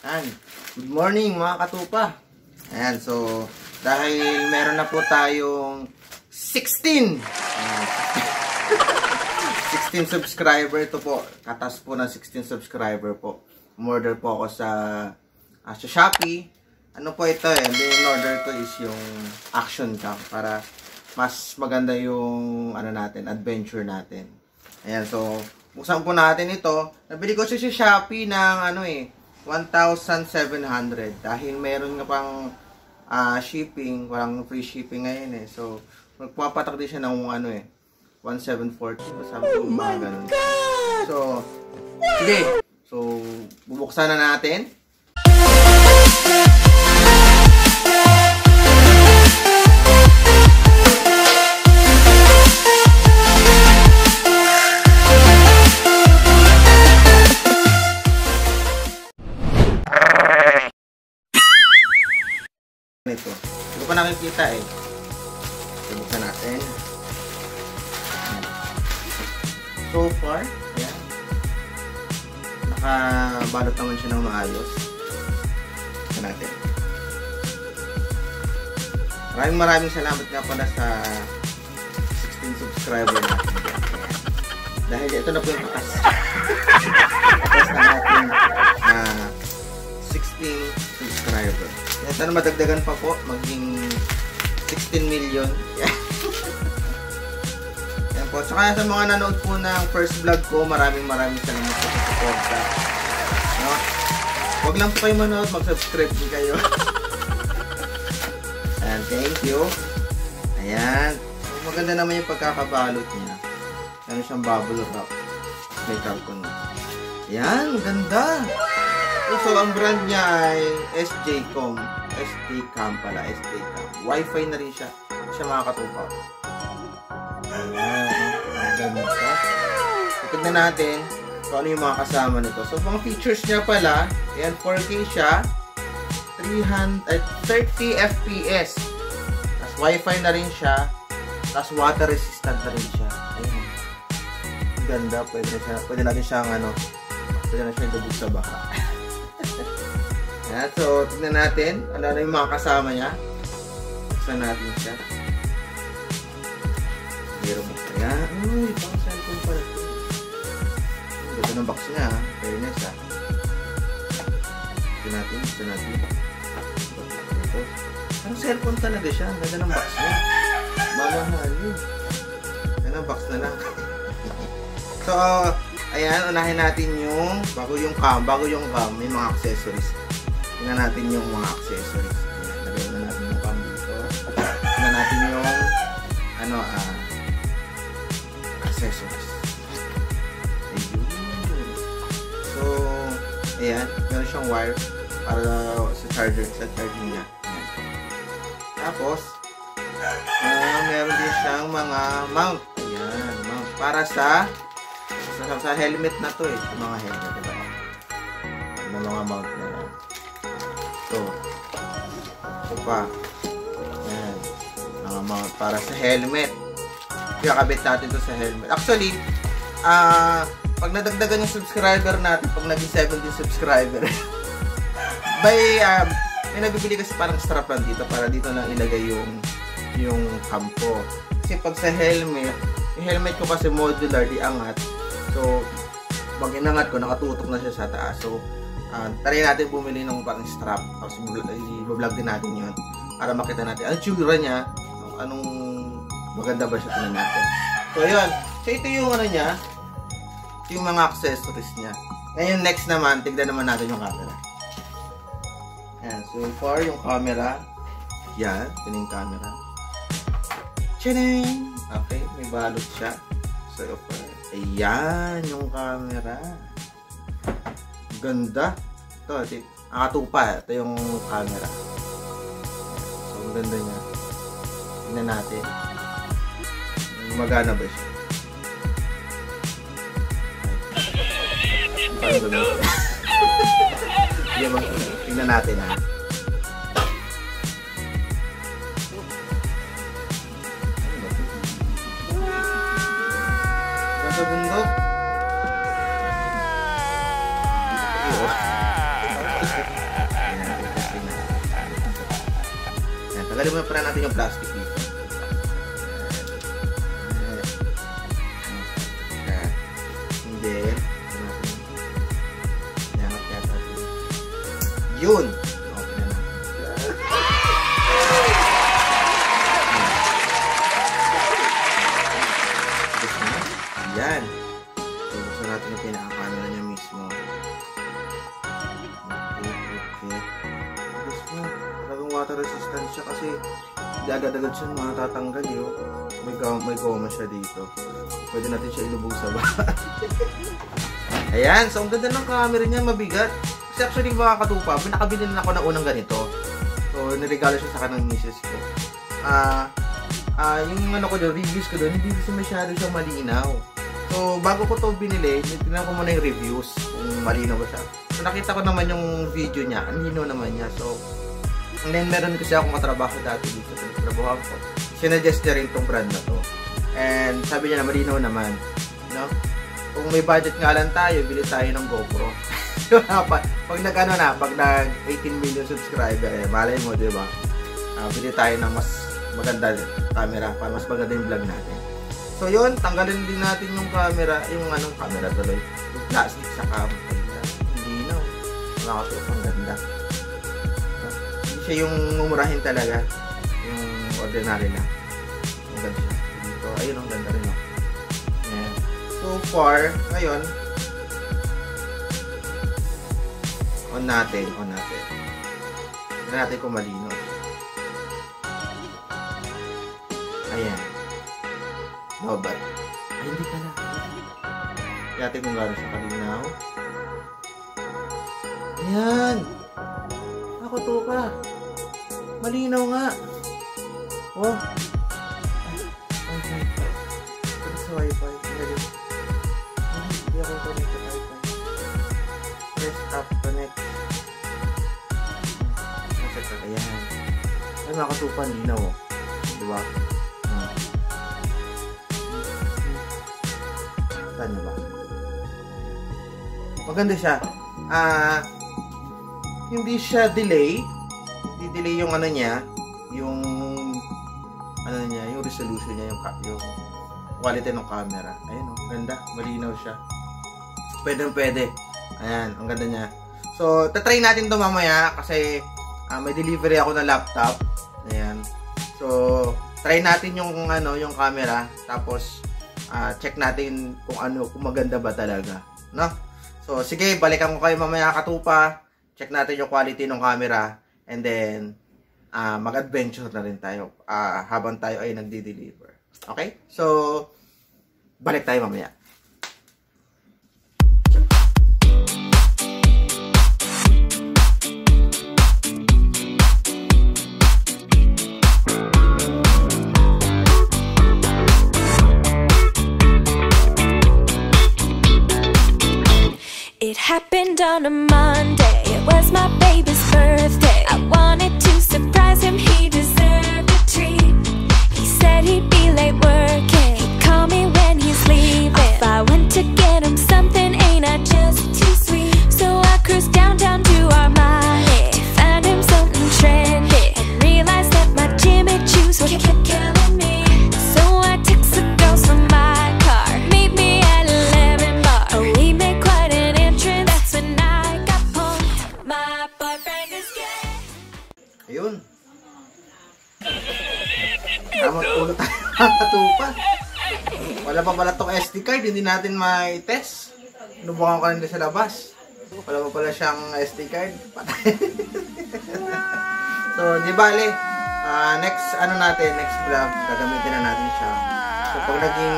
Ayan. Good morning mga katupa. Ayan, so dahil meron na po tayong 16 16 subscriber. Ito po, katas po ng 16 subscriber po. Umorder po ako sa Shopee. Ano po ito eh, yung order ko is yung action cam para mas maganda yung ano natin, adventure natin. Ayan, so buksan po natin ito. Nabili ko siya sa Shopee ng ano eh, 1,700 dahil meron nga pang shipping, walang free shipping ngayon eh. So magpapatak din siya ng ano eh, 1,740. Oh my God! So, sige. So, bubuksan na natin. Ito. Hindi ko pa nakikita eh. Buksan natin. So far, ayan. Nakabalot naman siya ng maayos. Buksan natin. Maraming salamat nga pala sa 16 subscriber natin. Dahil ito na po yung katas. Katas na natin 16 subscriber. Sana madagdagan pa po, maging 16 million. Yan po. Saka sa mga nanood po ng first vlog ko, maraming salamat sa suporta. No? Huwag lang po kayo manood, mag-subscribe din kayo. Ayan, thank you. Ayan. Maganda naman yung pagkakabalot niya. Ano siyang bubble wrap. May carbon. Ayan, ganda. So, ang brand niya ay SJCom. SJCam pala, SJCam. Wi-Fi na rin siya. Siya mga katupa. Ayan. Ang ganda. Tignan natin kung ano yung mga kasama nito. So, mga features niya pala, ayan, 4K siya. 30 FPS. Tapos, Wi-Fi na rin siya. Tapos, water resistant na rin siya. Ayan. Ang ganda. Pwede natin siyang, pwede na siyang gabog sa baka. Ayan, so, tignan natin ano yung mga kasama niya. Buksan natin siya. Meron mo kaya. Uy, pang cellphone pala. Ganda ng box niya. Fairness ha. Tignan natin. Ito. Parang cellphone talaga siya. Ganda ng box niya. Mamahal yun. Ganda ng box na lang. So, ayan, unahin natin yung bago yung cam, may mga accessories. Tingnan natin yung mga accessories. Ayan, lagyan na natin yung cam dito. Tingnan natin yung accessories. Ayun. So, ayan, meron siyang wire para sa charger niya. Ayan. Tapos, meron din siyang mga mount. Ayan, mount para sa helmet na to eh. Sa mga helmet, diba? May mga mount na lang. So pa. Ayan. Mga mount para sa helmet. Kakabit natin to sa helmet. Actually, pag nadagdagan yung subscriber natin, pag naging 70 subscriber, may nabibili kasi parang strap lang dito para dito na ilagay yung kampo. Kasi pag sa helmet, yung helmet ko kasi modular, di angat. So, pag inangat ko, nakatutok na siya sa taas. So, try natin bumili ng parang strap. Tapos, i-vlog din natin yun. Para makita natin ang tsura niya. Anong maganda ba siya, tingnan natin. So, yun. So, ito yung niya. Ito yung mga accessories niya. Ngayon, next naman, tignan naman natin yung camera. Ayan. So far, yung camera. Yan. Ito yung camera. Tcharing! Okay. May balot siya. So, ayan yung camera. Ganda. Ito, nakatupa. Ito yung camera. So, ang ganda niya. Tingnan natin. Magana ba siya? Parang gano'n. Tingnan natin ha. Sa bundok. Tanggalin muna pala natin yung plastic dito. Hindi. Yun! Okay na. Yan. So, gusto natin yung pinaka-camera niya mismo. Okay. Gusto mo, talagang water resistant siya kasi hindi agad-agad siya matatanggal yun. May goma siya dito. Pwede natin siya ilubog sa baba. Ayan, so ang ganda ng camera niya, mabigat. Kasi actually mga katupa, pinakabili na ako ng unang ganito. So, niregalo siya sa kanang misis ko. Yung ano ko doon, reviews ko doon, hindi kasi masyado siyang malinaw. So, bago ko to binili, tingnan ko muna yung reviews kung malinaw ba siya. So, nakita ko naman yung video niya, ang linaw naman niya. So, and then meron kasi akong katrabaho dati dito sa trabaho ko. Sinuggest niya rin itong brand na to. And sabi niya na malinaw naman. No? Kung may budget nga lang tayo, bili tayo ng GoPro. Pag nag-ano na, pag nag 18 million subscriber, malay mo, di ba? Bili tayo ng mas maganda camera para mas maganda yung vlog natin. So yun, tanggalin din natin yung camera, yung anong camera tuloy, yung plastic sa cam. Hindi na, nakakatuwa, ang ganda. Hindi siya yung mumurahin talaga, yung ordinary na. Ang ganda siya. Dito, ayun, ang ganda rin. Ayan. So far, ngayon, on natin. Tignan natin kung malino. Ayan. Lobat. Ay, hindi pala. Tignan kung gano'n siya kalinaw. Ayan. Ako to ka. Malinaw nga. Oh. Wi-Fi. Ito sa Wi-Fi. Hindi ako connect sa Wi-Fi. Press up, connect. Ayan. Ay, mga katupan, linaw. Diba? Saan nyo ba? Maganda siya. Hindi siya delay. Hindi delay yung ano niya. Yung resolution niya. Yung quality ng camera. Ayun, oh, ganda. Malinaw siya. Pwede. Ayan, ang ganda niya. So, tatry natin to mamaya kasi may delivery ako na laptop. Ayan. So, try natin yung yung camera, tapos check natin kung maganda ba talaga, no? So, sige, balikan ko kayo mamaya katupa. Check natin yung quality ng camera and then mag-adventure na rin tayo habang tayo ay nagdi-deliver. Okay? So, balik tayo mamaya. It happened on a Monday, it was my baby's birthday. I wanted to surprise him, he deserved a treat. He said he'd be late working, he'd call me when he's leaving. If I went to get him something, ain't I just too sweet? So I cruised downtown to Armani, found him something trendy, and realized that my Jimmy Choos were killing me. So I texted the girls from my car, meet me at 11 bar. Oh, we made quite an entrance, that's when I got home. My boyfriend is gay. Ayun. Tama ulo tayo katupa. Wala pa pala tong SD card, hindi natin may test. Nubukan ko nila sa labas. Wala pa pala siyang SD card. So, di bale, next vlog, gagamitin na natin siya. So, pag naging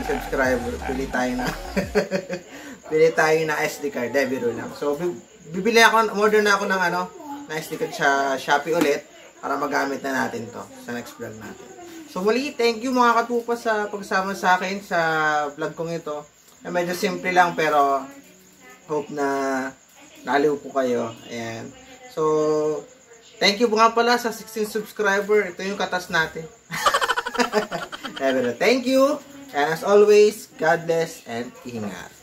20 subscriber, pili tayo na SD card, biro lang. So, order na ako ng na SD card sa Shopee ulit para magamit na natin to sa next vlog natin. So, muli, thank you mga katupa sa pagsama sa akin sa vlog kong ito. Medyo simple lang pero hope na naaliw po kayo. Ayan. So, thank you nga pala sa 16 subscriber. Ito yung katas natin. Thank you. And as always, God bless and ingat.